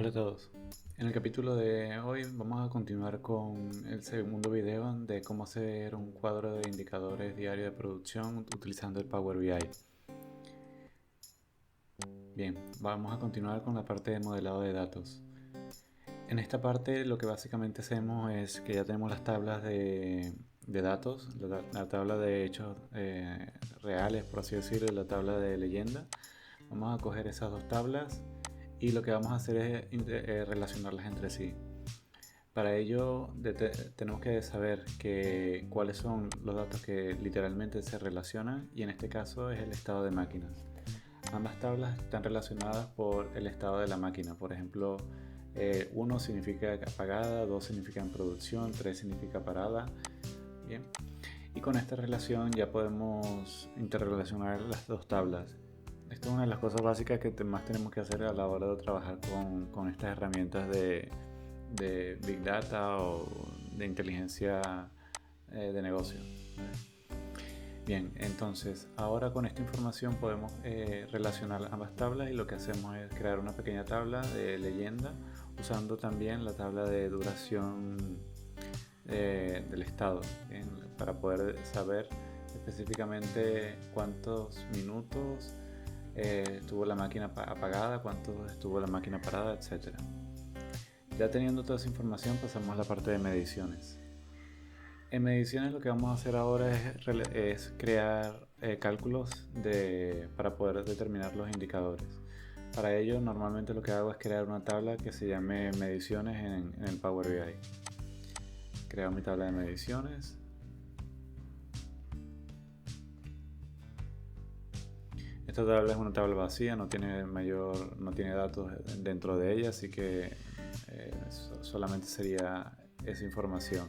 Hola a todos. En el capítulo de hoy vamos a continuar con el segundo video de cómo hacer un cuadro de indicadores diario de producción utilizando el Power BI. Bien, vamos a continuar con la parte de modelado de datos. En esta parte lo que básicamente hacemos es que ya tenemos las tablas de datos, la tabla de hechos reales, por así decirlo, y la tabla de leyenda. Vamos a coger esas dos tablas y lo que vamos a hacer es relacionarlas entre sí. Para ello tenemos que saber cuáles son los datos que literalmente se relacionan, y en este caso es el estado de máquinas. Ambas tablas están relacionadas por el estado de la máquina. Por ejemplo, 1 significa apagada, 2 significa en producción, 3 significa parada. Bien. Y con esta relación ya podemos interrelacionar las dos tablas. Esta es una de las cosas básicas que más tenemos que hacer a la hora de trabajar con estas herramientas de Big Data o de inteligencia de negocio. Bien, entonces ahora con esta información podemos relacionar ambas tablas, y lo que hacemos es crear una pequeña tabla de leyenda usando también la tabla de duración del estado, ¿bien? Para poder saber específicamente cuántos minutos estuvo la máquina apagada, cuánto estuvo la máquina parada, etc. Ya teniendo toda esa información, pasamos a la parte de mediciones. En mediciones lo que vamos a hacer ahora es crear cálculos para poder determinar los indicadores. Para ello normalmente lo que hago es crear una tabla que se llame mediciones en el Power BI. Creo mi tabla de mediciones. Esta tabla es una tabla vacía, no tiene datos dentro de ella, así que solamente sería esa información.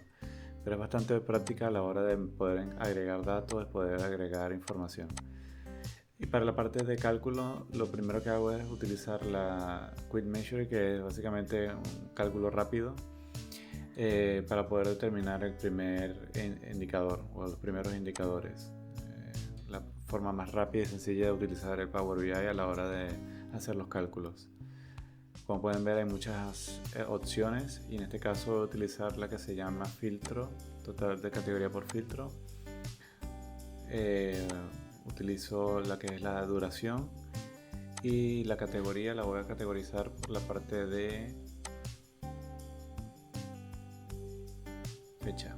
Pero es bastante práctica a la hora de poder agregar datos, de poder agregar información. Y para la parte de cálculo, lo primero que hago es utilizar la Quick Measure, que es básicamente un cálculo rápido para poder determinar el primer indicador o los primeros indicadores. La forma más rápida y sencilla de utilizar el Power BI a la hora de hacer los cálculos. Como pueden ver, hay muchas opciones, y en este caso voy a utilizar la que se llama filtro, total de categoría por filtro. Utilizo la que es la duración, y la categoría la voy a categorizar por la parte de fecha.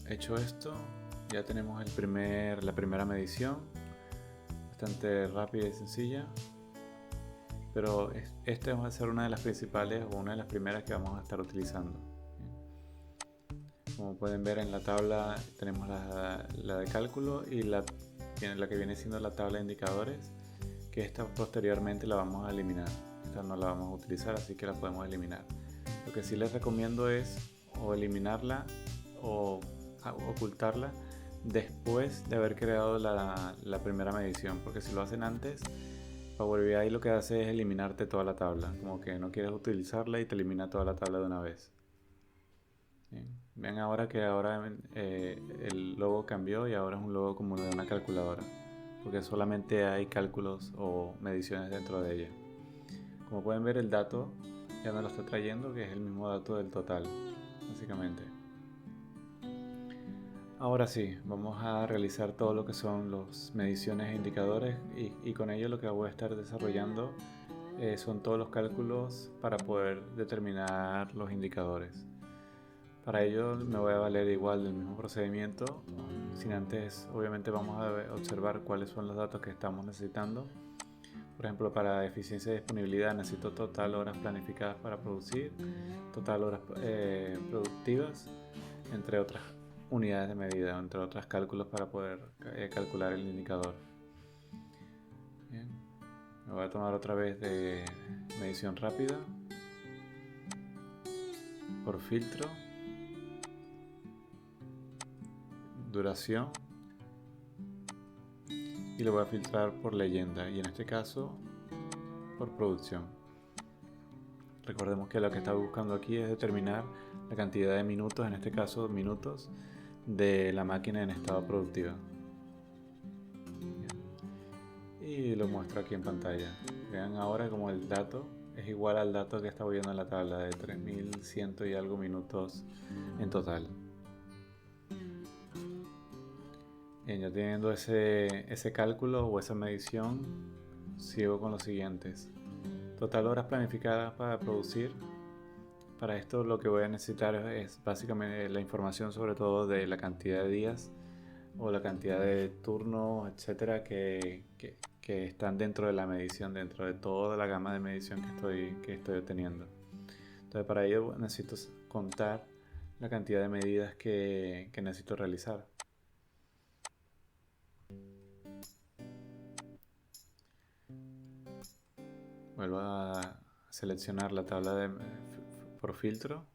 Hecho esto, ya tenemos la primera medición, bastante rápida y sencilla, pero esta va a ser una de las principales o una de las primeras que vamos a estar utilizando. Como pueden ver, en la tabla tenemos la de cálculo y la que viene siendo la tabla de indicadores, que esta posteriormente la vamos a eliminar. Esta no la vamos a utilizar, así que la podemos eliminar. Lo que sí les recomiendo es o eliminarla o ocultarla después de haber creado la primera medición, porque si lo hacen antes, Power BI lo que hace es eliminarte toda la tabla, como que no quieres utilizarla y te elimina toda la tabla de una vez. Bien. Ven ahora que el logo cambió y ahora es un logo como de una calculadora, porque solamente hay cálculos o mediciones dentro de ella. Como pueden ver, el dato ya no lo está trayendo, que es el mismo dato del total, básicamente. Ahora sí, vamos a realizar todo lo que son las mediciones e indicadores, y con ello lo que voy a estar desarrollando son todos los cálculos para poder determinar los indicadores. Para ello me voy a valer igual del mismo procedimiento, sin antes obviamente vamos a observar cuáles son los datos que estamos necesitando. Por ejemplo, para eficiencia y disponibilidad necesito total horas planificadas para producir, total horas productivas, entre otras unidades de medida, entre otros cálculos para poder calcular el indicador. Bien. Me voy a tomar otra vez de medición rápida por filtro, duración, y lo voy a filtrar por leyenda, y en este caso por producción. Recordemos que lo que está buscando aquí es determinar la cantidad de minutos, en este caso minutos, de la máquina en estado productivo. y lo muestro aquí en pantalla. Vean ahora como el dato es igual al dato que estaba viendo en la tabla de 3100 y algo minutos en total. Bien, ya teniendo ese cálculo o esa medición, sigo con los siguientes. Total horas planificadas para producir. Para esto lo que voy a necesitar es básicamente la información sobre todo de la cantidad de días o la cantidad de turnos, etcétera, que están dentro de la medición, dentro de toda la gama de medición que estoy obteniendo. Entonces para ello necesito contar la cantidad de medidas que necesito realizar. Vuelvo a seleccionar la tabla por filtro.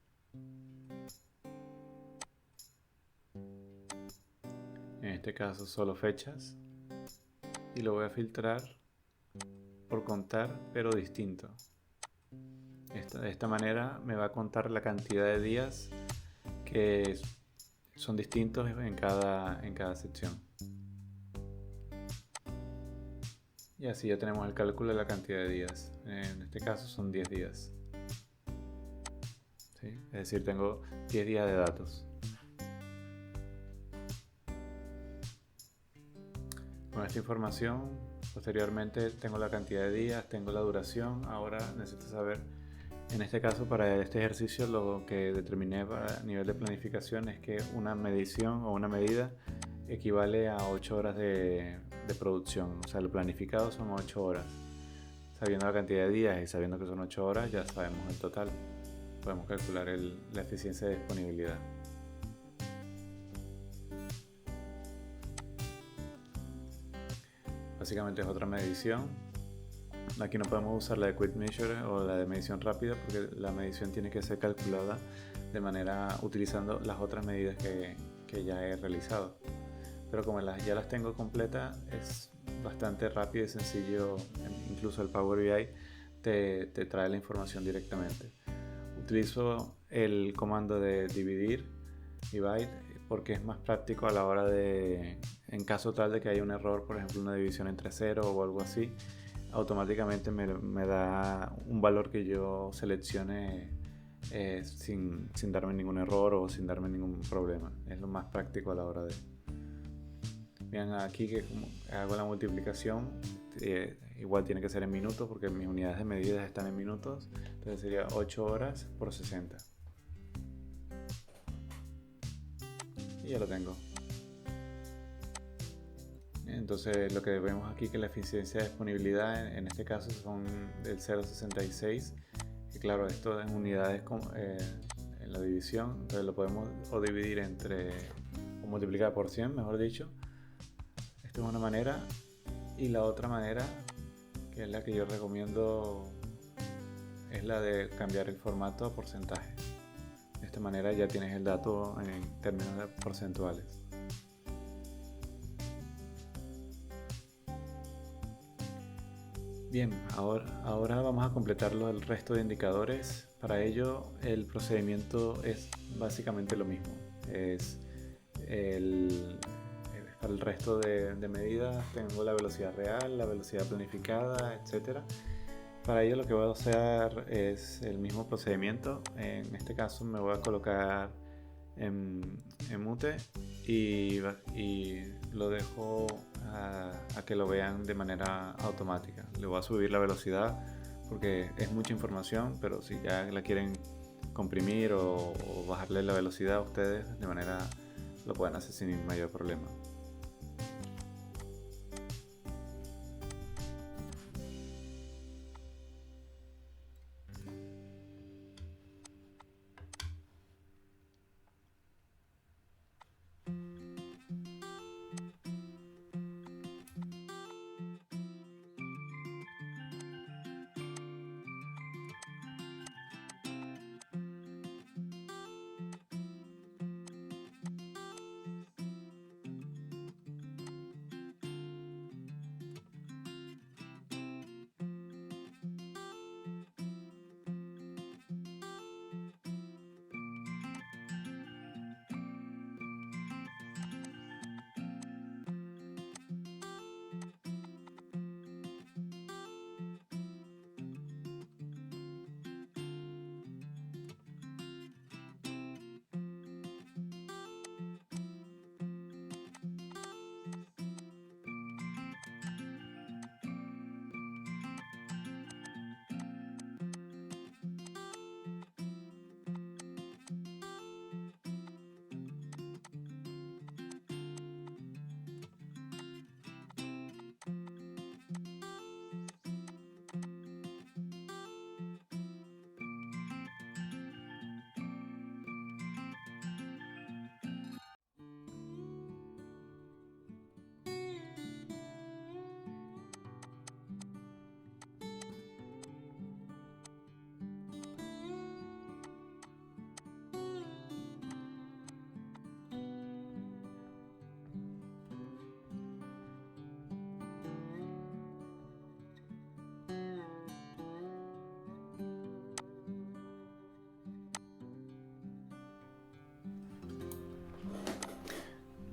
En este caso solo fechas. Y lo voy a filtrar por contar, pero distinto. De esta manera me va a contar la cantidad de días que son distintos en cada sección. Y así ya tenemos el cálculo de la cantidad de días. En este caso son 10 días. ¿Sí? Es decir, tengo 10 días de datos. Con esta información, posteriormente tengo la cantidad de días, tengo la duración. Ahora necesito saber, en este caso para este ejercicio, lo que determiné a nivel de planificación es que una medición o una medida equivale a 8 horas de producción. O sea, lo planificado son 8 horas. Sabiendo la cantidad de días y sabiendo que son 8 horas, ya sabemos el total. Podemos calcular la eficiencia de disponibilidad. Básicamente es otra medición. Aquí no podemos usar la de Quick Measure o la de medición rápida porque la medición tiene que ser calculada de manera utilizando las otras medidas que ya he realizado. Pero como ya las tengo completas, es bastante rápido y sencillo. Incluso el Power BI te trae la información directamente. Utilizo el comando de divide, porque es más práctico a la hora de, en caso tal de que haya un error, por ejemplo una división entre 0 o algo así, automáticamente me da un valor que yo seleccione sin darme ningún error o sin darme ningún problema. Es lo más práctico a la hora de... Vean aquí que como hago la multiplicación, igual tiene que ser en minutos porque mis unidades de medidas están en minutos, entonces sería 8 horas por 60. Y ya lo tengo. Entonces lo que vemos aquí que la eficiencia de disponibilidad en este caso son del 0,66, y claro, esto en unidades en la división, entonces lo podemos o dividir o multiplicar por 100, mejor dicho. Esta es una manera, y la otra manera, que es la que yo recomiendo, es la de cambiar el formato a porcentaje. De esta manera ya tienes el dato en términos porcentuales. Bien, ahora vamos a completar el resto de indicadores. Para ello el procedimiento es básicamente lo mismo. Para el resto de medidas tengo la velocidad real, la velocidad planificada, etc. Para ello lo que voy a hacer es el mismo procedimiento. En este caso me voy a colocar en mute y lo dejo a que lo vean de manera automática. Le voy a subir la velocidad porque es mucha información, pero si ya la quieren comprimir o bajarle la velocidad a ustedes de manera, lo pueden hacer sin mayor problema.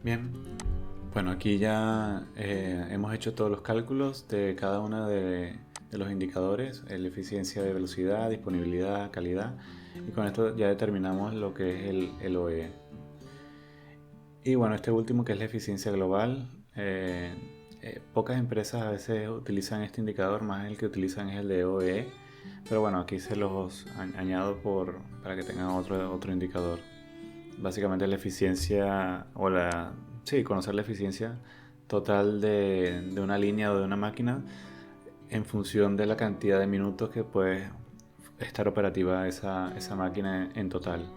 Bien, bueno, aquí ya hemos hecho todos los cálculos de cada uno de los indicadores, la eficiencia de velocidad, disponibilidad, calidad, y con esto ya determinamos lo que es el OE. Y bueno, este último que es la eficiencia global, pocas empresas a veces utilizan este indicador, más el que utilizan es el de OE, pero bueno, aquí se los añado para que tengan otro indicador. Básicamente la eficiencia sí, conocer la eficiencia total de una línea o de una máquina en función de la cantidad de minutos que puede estar operativa esa máquina en total.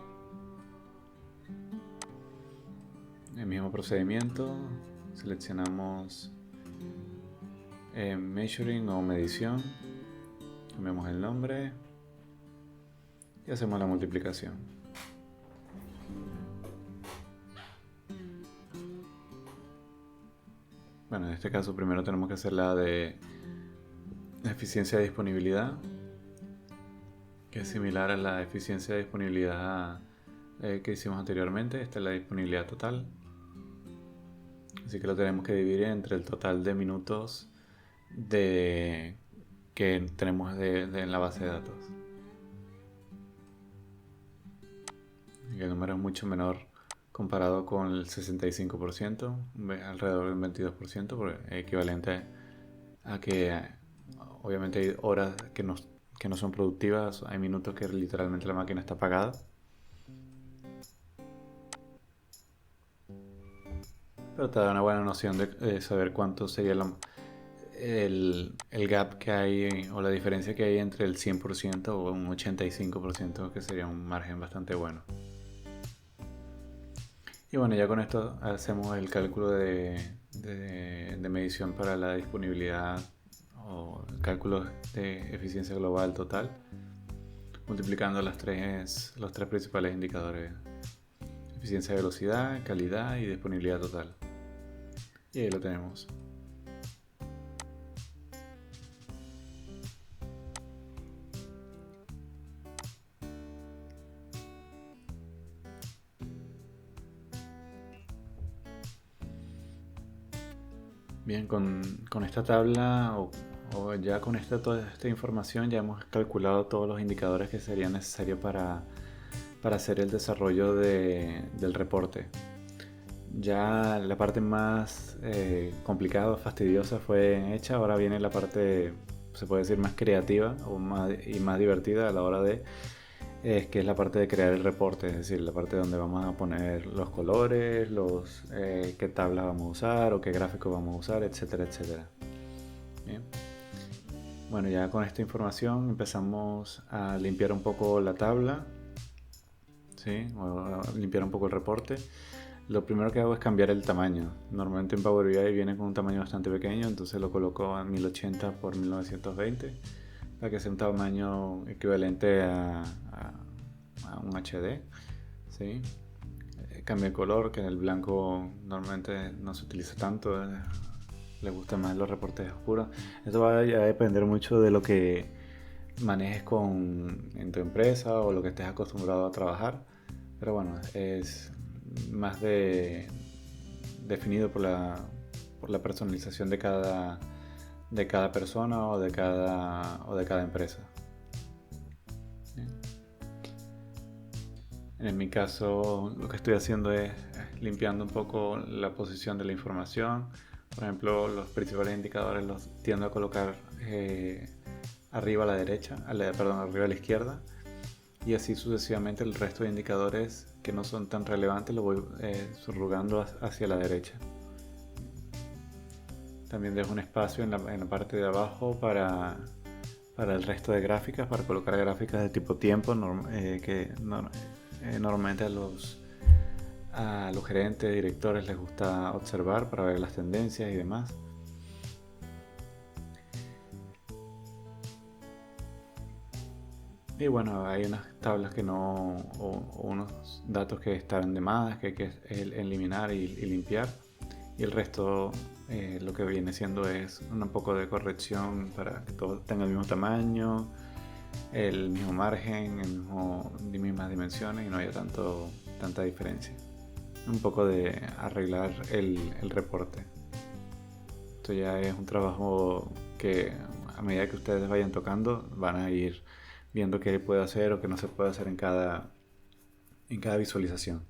El mismo procedimiento, seleccionamos measuring o medición, cambiamos el nombre y hacemos la multiplicación. Bueno, en este caso primero tenemos que hacer la de eficiencia de disponibilidad, que es similar a la eficiencia de disponibilidad que hicimos anteriormente. Esta es la disponibilidad total. Así que lo tenemos que dividir entre el total de minutos que tenemos en la base de datos. Y el número es mucho menor comparado con el 65%, alrededor del 22%, porque es equivalente a que obviamente hay horas que no son productivas, hay minutos que literalmente la máquina está apagada. Pero te da una buena noción de saber cuánto sería el gap que hay o la diferencia que hay entre el 100% o un 85%, que sería un margen bastante bueno. Y bueno, ya con esto hacemos el cálculo de medición para la disponibilidad o el cálculo de eficiencia global total, multiplicando los tres principales indicadores: eficiencia de velocidad, calidad y disponibilidad total. Y ahí lo tenemos. Bien, con esta tabla o ya con toda esta información ya hemos calculado todos los indicadores que serían necesarios para hacer el desarrollo del reporte. Ya la parte más complicada, fastidiosa fue hecha. Ahora viene la parte, se puede decir, más creativa y más divertida a la hora que es la parte de crear el reporte, es decir, la parte donde vamos a poner los colores, qué tablas vamos a usar o qué gráficos vamos a usar, etcétera, etcétera. Bien. Bueno, ya con esta información empezamos a limpiar un poco la tabla, ¿sí? O a limpiar un poco el reporte. Lo primero que hago es cambiar el tamaño. Normalmente en Power BI viene con un tamaño bastante pequeño, entonces lo coloco en 1080 por 1920 para que sea un tamaño equivalente a un HD, ¿sí? Cambia el color, que en el blanco normalmente no se utiliza tanto, les gustan más los reportes oscuros. Esto va a depender mucho de lo que manejes en tu empresa o lo que estés acostumbrado a trabajar, pero bueno, es más definido por la personalización de cada persona o de cada empresa. En mi caso, lo que estoy haciendo es limpiando un poco la posición de la información. Por ejemplo, los principales indicadores los tiendo a colocar arriba a la derecha, arriba a la izquierda, y así sucesivamente el resto de indicadores que no son tan relevantes los voy subrugando hacia la derecha. También dejo un espacio en la parte de abajo para el resto de gráficas, para colocar gráficas de tipo tiempo, normalmente a los gerentes, directores les gusta observar para ver las tendencias y demás. Y bueno, hay unas tablas o unos datos que están de más, que hay que eliminar y limpiar. Y el resto lo que viene siendo es un poco de corrección para que todo tenga el mismo tamaño, el mismo margen, las mismas dimensiones y no haya tanta diferencia. un poco de arreglar el reporte. Esto ya es un trabajo que a medida que ustedes vayan tocando van a ir viendo qué puede hacer o qué no se puede hacer en cada visualización.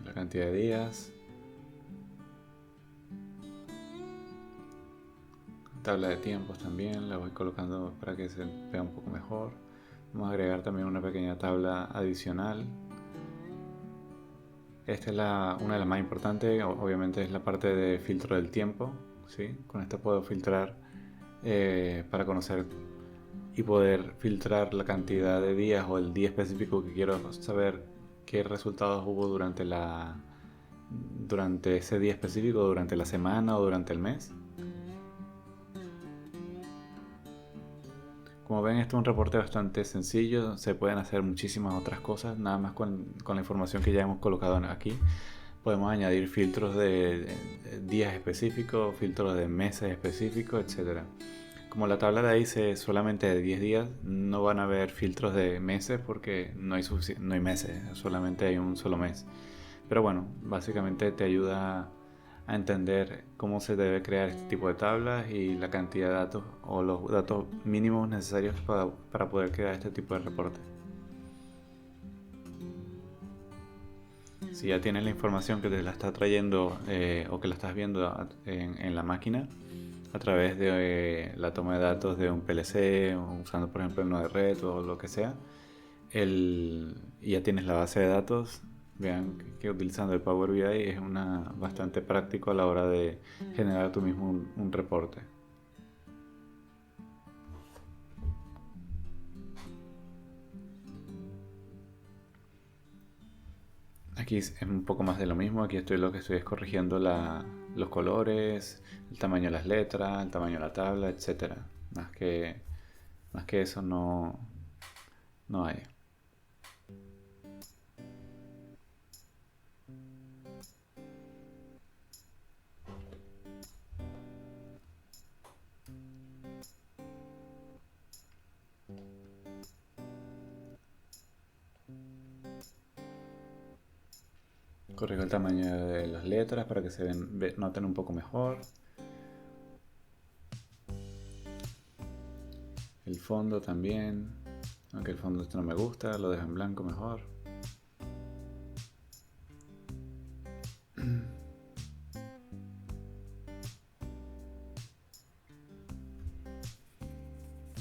La cantidad de días, tabla de tiempos también, la voy colocando para que se vea un poco mejor. Vamos a agregar también una pequeña tabla adicional. Esta es una de las más importantes, obviamente es la parte de filtro del tiempo, ¿sí? Con esta puedo filtrar para conocer y poder filtrar la cantidad de días o el día específico que quiero saber qué resultados hubo durante ese día específico, durante la semana o durante el mes. Como ven, este es un reporte bastante sencillo, se pueden hacer muchísimas otras cosas, nada más con la información que ya hemos colocado aquí. Podemos añadir filtros de días específicos, filtros de meses específicos, etc. Como la tabla de ahí dice solamente de 10 días, no van a haber filtros de meses porque no hay meses, solamente hay un solo mes. Pero bueno, básicamente te ayuda a entender cómo se debe crear este tipo de tablas y la cantidad de datos o los datos mínimos necesarios para poder crear este tipo de reporte. Si ya tienes la información que te la está trayendo o que la estás viendo en la máquina a través de la toma de datos de un PLC, usando por ejemplo el Node-RED o lo que sea, y ya tienes la base de datos, vean que utilizando el Power BI es bastante práctico a la hora de generar tú mismo un reporte. Aquí es un poco más de lo mismo, aquí lo que estoy es corrigiendo los colores, el tamaño de las letras, el tamaño de la tabla, etc. Más que eso no hay. Corrijo el tamaño de las letras para que se noten un poco mejor. El fondo también, aunque el fondo no me gusta, lo dejo en blanco mejor.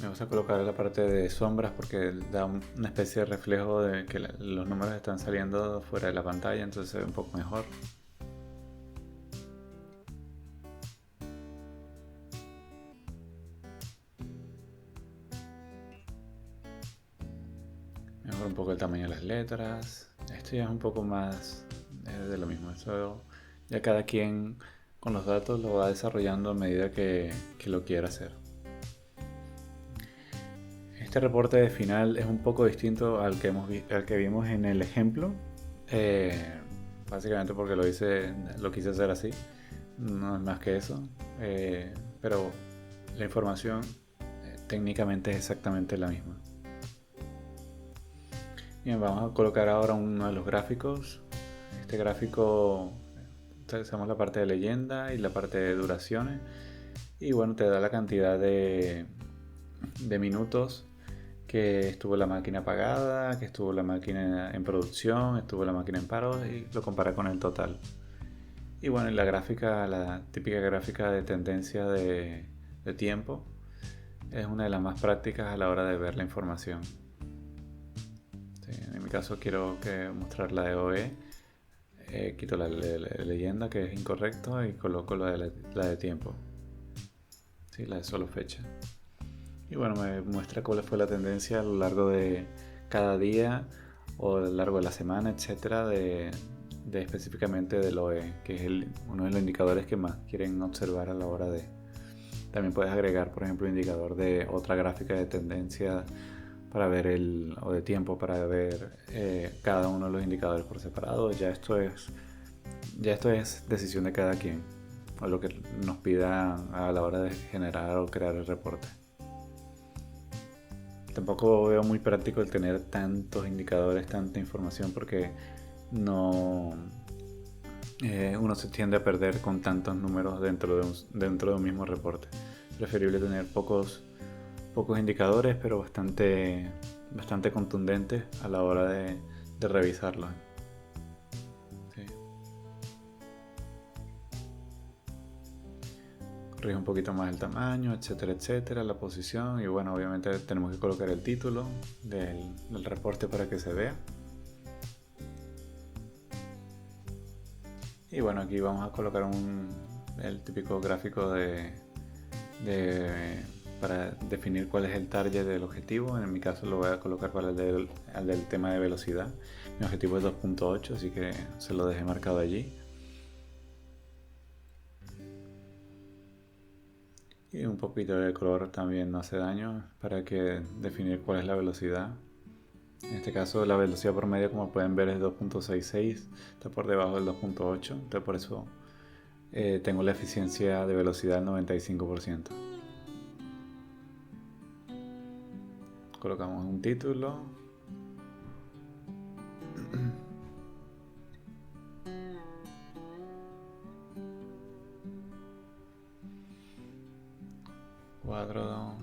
Me gusta colocar la parte de sombras porque da una especie de reflejo de que los números están saliendo fuera de la pantalla, entonces se ve un poco mejor. Mejor un poco el tamaño de las letras. Esto ya es un poco más de lo mismo. Eso ya cada quien con los datos lo va desarrollando a medida que lo quiera hacer. Este reporte de final es un poco distinto al que vimos en el ejemplo, básicamente porque lo quise hacer así, no es más que eso, pero la información técnicamente es exactamente la misma. Bien, vamos a colocar ahora uno de los gráficos. Este gráfico, utilizamos la parte de leyenda y la parte de duraciones, y bueno, te da la cantidad de minutos que estuvo la máquina apagada, que estuvo la máquina en producción, estuvo la máquina en paro, y lo compara con el total. Y bueno, la gráfica, la típica gráfica de tendencia de tiempo, es una de las más prácticas a la hora de ver la información. Sí, en mi caso quiero mostrar la de OE, quito la leyenda que es incorrecto y coloco la de tiempo, sí, la de solo fecha. Y bueno, me muestra cuál fue la tendencia a lo largo de cada día o a lo largo de la semana, etcétera, de específicamente del OE, que es uno de los indicadores que más quieren observar a la hora de. También puedes agregar, por ejemplo, indicador de otra gráfica de tendencia para ver o de tiempo para ver cada uno de los indicadores por separado. Ya esto es decisión de cada quien o lo que nos pida a la hora de generar o crear el reporte. tampoco veo muy práctico el tener tantos indicadores, tanta información, porque no uno se tiende a perder con tantos números dentro de un mismo reporte. Preferible tener pocos indicadores, pero bastante contundentes a la hora de revisarlos. Sí. Corrige un poquito más el tamaño, etcétera, etcétera, la posición, y bueno, obviamente tenemos que colocar el título del reporte para que se vea. Y bueno, aquí vamos a colocar el típico gráfico para definir cuál es el target del objetivo. En mi caso lo voy a colocar para el del tema de velocidad. Mi objetivo es 2.8, así que se lo dejé marcado allí. Y un poquito de color también no hace daño para que definir cuál es la velocidad. En este caso la velocidad promedio, como pueden ver, es 2.66, está por debajo del 2.8, entonces por eso tengo la eficiencia de velocidad al 95%. Colocamos un título. Cuadro,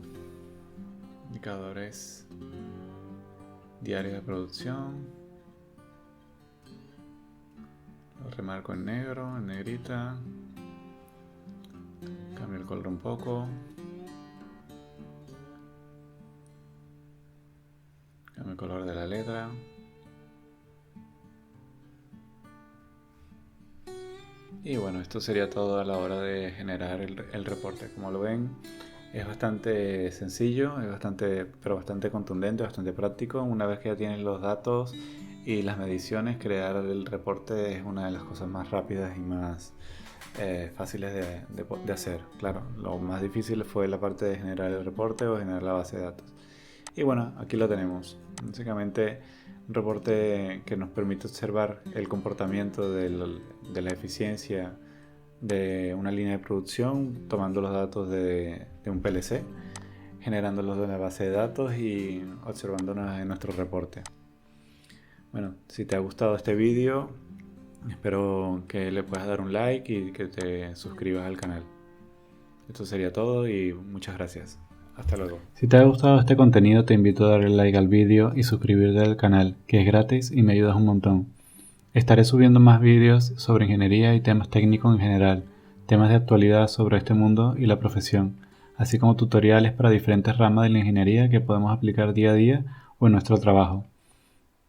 indicadores, diario de producción. Lo remarco en negro, en negrita. Cambio el color un poco. Cambio el color de la letra. Y bueno, esto sería todo a la hora de generar el reporte. Como lo ven, es bastante sencillo, pero bastante contundente, bastante práctico. Una vez que ya tienen los datos y las mediciones, crear el reporte es una de las cosas más rápidas y más fáciles de hacer. Claro, lo más difícil fue la parte de generar el reporte o generar la base de datos. Y bueno, aquí lo tenemos. Básicamente un reporte que nos permite observar el comportamiento de la eficiencia de una línea de producción, tomando los datos de un PLC, generándolos de la base de datos y observándonos en nuestro reporte. Bueno, si te ha gustado este vídeo, espero que le puedas dar un like y que te suscribas al canal. Esto sería todo y muchas gracias. Hasta luego. Si te ha gustado este contenido, te invito a darle like al vídeo y suscribirte al canal, que es gratis y me ayudas un montón. Estaré subiendo más vídeos sobre ingeniería y temas técnicos en general, temas de actualidad sobre este mundo y la profesión, así como tutoriales para diferentes ramas de la ingeniería que podemos aplicar día a día o en nuestro trabajo.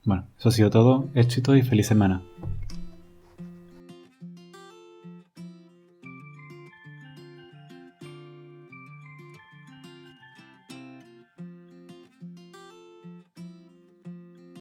Bueno, eso ha sido todo. Éxito y feliz semana.